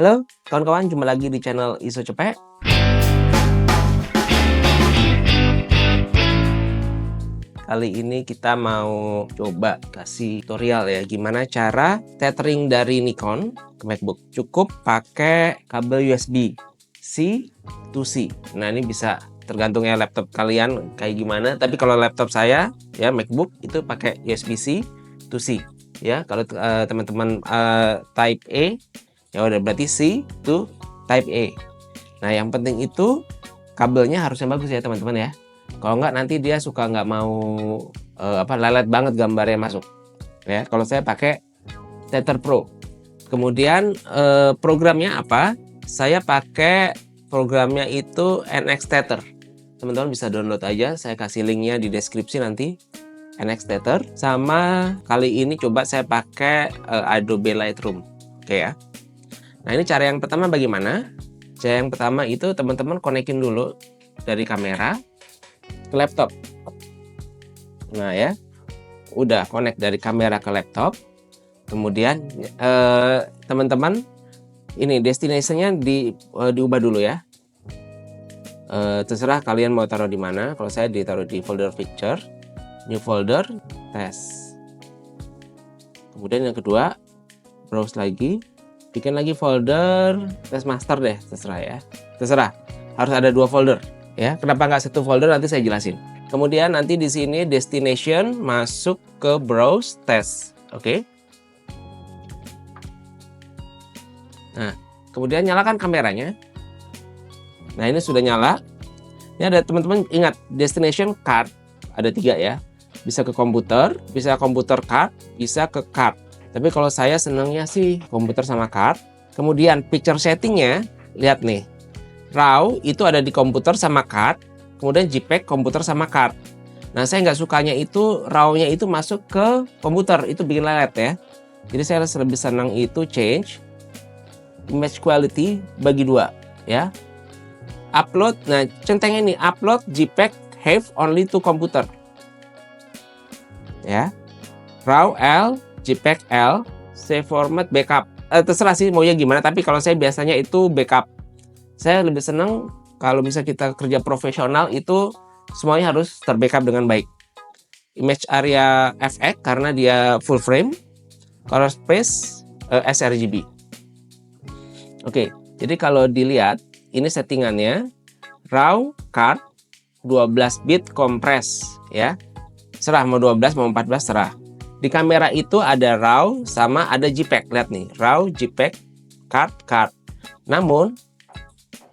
Halo kawan-kawan, jumpa lagi di channel ISO Cepek. Kali ini kita mau coba kasih tutorial ya, gimana cara tethering dari Nikon ke MacBook. Cukup pakai kabel USB C to C. Nah, ini bisa tergantung ya laptop kalian kayak gimana. Tapi kalau laptop saya ya MacBook itu pakai USB C to C. Ya, kalau teman-teman Type A ya udah berarti C to Type A. Nah, yang penting itu kabelnya harusnya bagus ya teman-teman ya. Kalau nggak nanti dia suka nggak mau lelet banget gambarnya masuk. Ya, kalau saya pakai Tether Pro. Kemudian programnya apa? Saya pakai programnya itu NX Tether. Teman-teman bisa download aja. Saya kasih linknya di deskripsi nanti. NX Tether. Sama kali ini coba saya pakai Adobe Lightroom. Oke ya. Nah, ini cara yang pertama bagaimana? Cara yang pertama itu teman-teman konekin dulu dari kamera ke laptop. Nah ya, udah connect dari kamera ke laptop. Kemudian teman-teman ini destination-nya diubah dulu ya. Terserah kalian mau taruh di mana. Kalau saya ditaruh di folder picture, new folder, test. Kemudian yang kedua, browse lagi. Bikin lagi folder test master deh, terserah ya. Terserah, harus ada 2 folder ya. Kenapa nggak satu folder nanti saya jelasin. Kemudian nanti di sini destination masuk ke browse test, oke? Nah, kemudian nyalakan kameranya. Nah, ini sudah nyala. Ini ada teman-teman ingat destination card ada 3 ya. Bisa ke komputer, bisa komputer card, bisa ke card. Tapi kalau saya senangnya sih komputer sama card. Kemudian picture settingnya, lihat nih. RAW itu ada di komputer sama card. Kemudian JPEG komputer sama card. Nah, saya nggak sukanya itu RAW-nya itu masuk ke komputer. Itu bikin lelet ya. Jadi saya lebih senang itu change image quality bagi 2 ya. Upload, nah centengnya ini upload JPEG have only to computer. Ya. RAW L, JPEG L, save format backup. Terserah sih maunya gimana, tapi kalau saya biasanya itu backup. Saya lebih senang kalau bisa kita kerja profesional itu semuanya harus terbackup dengan baik. Image area FX karena dia full frame, color space sRGB. Oke, jadi kalau dilihat ini settingannya RAW card 12 bit compress ya. Serah mau 12 mau 14 serah. Di kamera itu ada RAW sama ada JPEG. Lihat nih, RAW, JPEG, card. Namun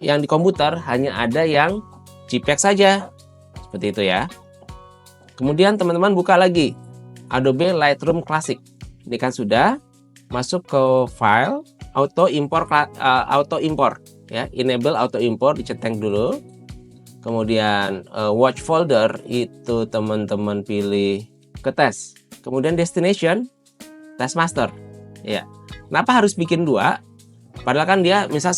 yang di komputer hanya ada yang JPEG saja. Seperti itu ya. Kemudian teman-teman buka lagi Adobe Lightroom Classic. Ini kan sudah masuk ke file auto import ya. Enable auto import, dicenteng dulu. Kemudian watch folder itu teman-teman pilih ke test. Kemudian destination test master ya. Kenapa harus bikin 2? Padahal kan dia misal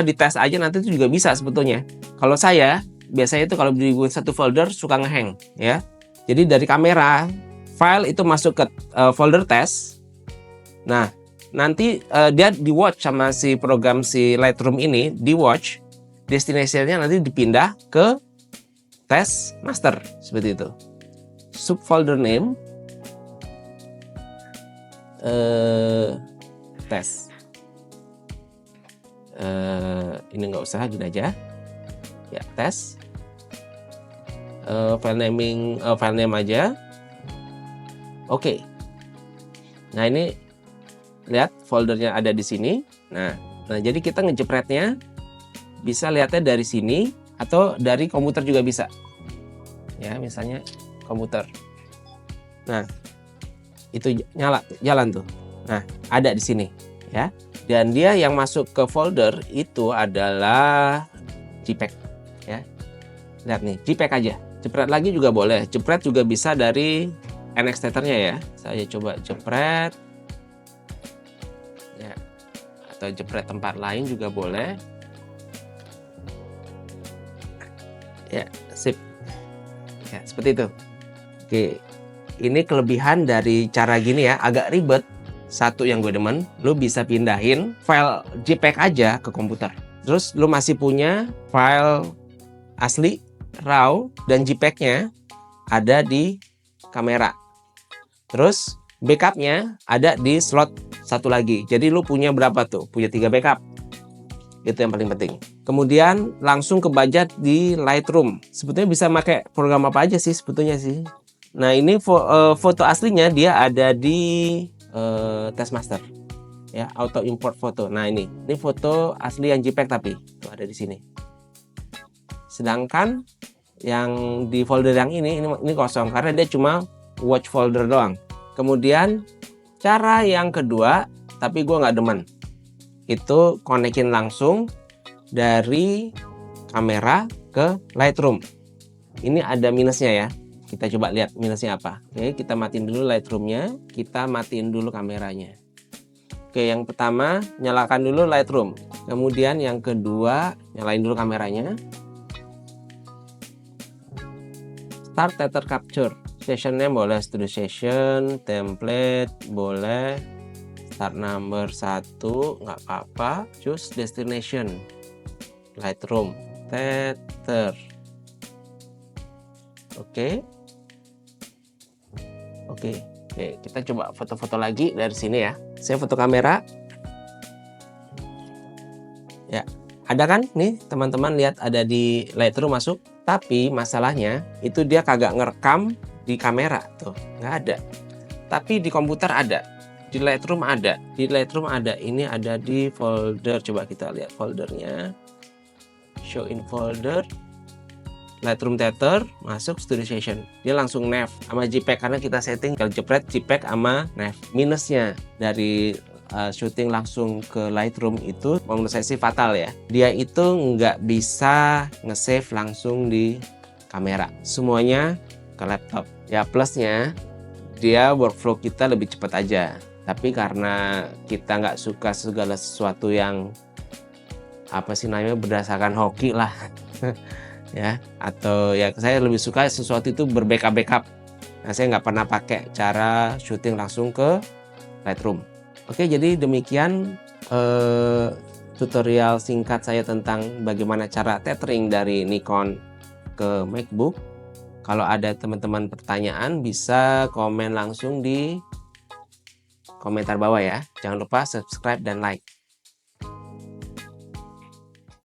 di tes aja nanti itu juga bisa sebetulnya. Kalau saya biasanya itu kalau dibuat satu folder suka ngehang ya. Jadi dari kamera file itu masuk ke folder test. Nah, nanti dia di watch sama si program si Lightroom ini, di watch destination-nya nanti dipindah ke test master seperti itu. Subfolder name tes. Ini nggak usah, gini aja ya, tes. File name aja. Oke. Nah, ini lihat foldernya ada di sini. Nah jadi kita ngejepretnya bisa lihatnya dari sini atau dari komputer juga bisa ya, misalnya komputer. Nah, itu jalan tuh. Nah, ada di sini ya. Dan dia yang masuk ke folder itu adalah JPEG ya. Lihat nih, JPEG aja. Jepret lagi juga boleh. Jepret juga bisa dari NX Tether-nya ya. Saya coba jepret. Ya. Atau jepret tempat lain juga boleh. Ya, sip. Ya, seperti itu. Oke. Ini kelebihan dari cara gini ya, agak ribet. satu yang gue demen, lu bisa pindahin file JPEG aja ke komputer. Terus lu masih punya file asli, RAW, dan JPEG-nya ada di kamera. Terus backupnya ada di slot satu lagi. Jadi lu punya berapa tuh? Punya 3 backup. Itu yang paling penting. Kemudian langsung kebaca di Lightroom. Sebetulnya bisa pakai program apa aja sih sebetulnya sih. Nah ini foto aslinya dia ada di Taskmaster. Ya, auto import foto. Nah ini foto asli yang JPEG tapi itu ada di sini. Sedangkan yang di folder yang ini kosong karena dia cuma watch folder doang. Kemudian cara yang kedua, tapi gue nggak demen, itu konekin langsung dari kamera ke Lightroom. Ini ada minusnya ya. Kita coba lihat minusnya apa. Oke, kita matiin dulu Lightroom-nya, kita matiin dulu kameranya. Oke, yang pertama nyalakan dulu Lightroom. Kemudian yang kedua nyalain dulu kameranya. Start Tether Capture. Sessionnya boleh studio session, template boleh, start number 1 nggak apa-apa, choose destination, Lightroom, Tether. Oke, kita coba foto-foto lagi dari sini ya. Saya foto kamera. Ya, ada kan nih teman-teman, lihat ada di Lightroom masuk. Tapi masalahnya itu dia kagak ngerekam di kamera tuh, nggak ada. Tapi di komputer ada, di Lightroom ada, Ini ada di folder. Coba kita lihat foldernya. Show in folder, Lightroom Tether, masuk studio session. Dia langsung nav sama JPEG karena kita setting kalau jepret JPEG sama nav. Minusnya dari syuting langsung ke Lightroom itu menurut saya sih fatal ya. Dia itu nggak bisa nge-save langsung di kamera. Semuanya ke laptop. Ya plusnya dia workflow kita lebih cepat aja. Tapi karena kita nggak suka segala sesuatu yang apa sih namanya berdasarkan hoki lah. Ya, atau ya saya lebih suka sesuatu itu berbackup. Nah, saya nggak pernah pakai cara syuting langsung ke Lightroom. Oke, jadi demikian tutorial singkat saya tentang bagaimana cara tethering dari Nikon ke MacBook. Kalau ada teman-teman pertanyaan bisa komen langsung di komentar bawah ya. Jangan lupa subscribe dan like.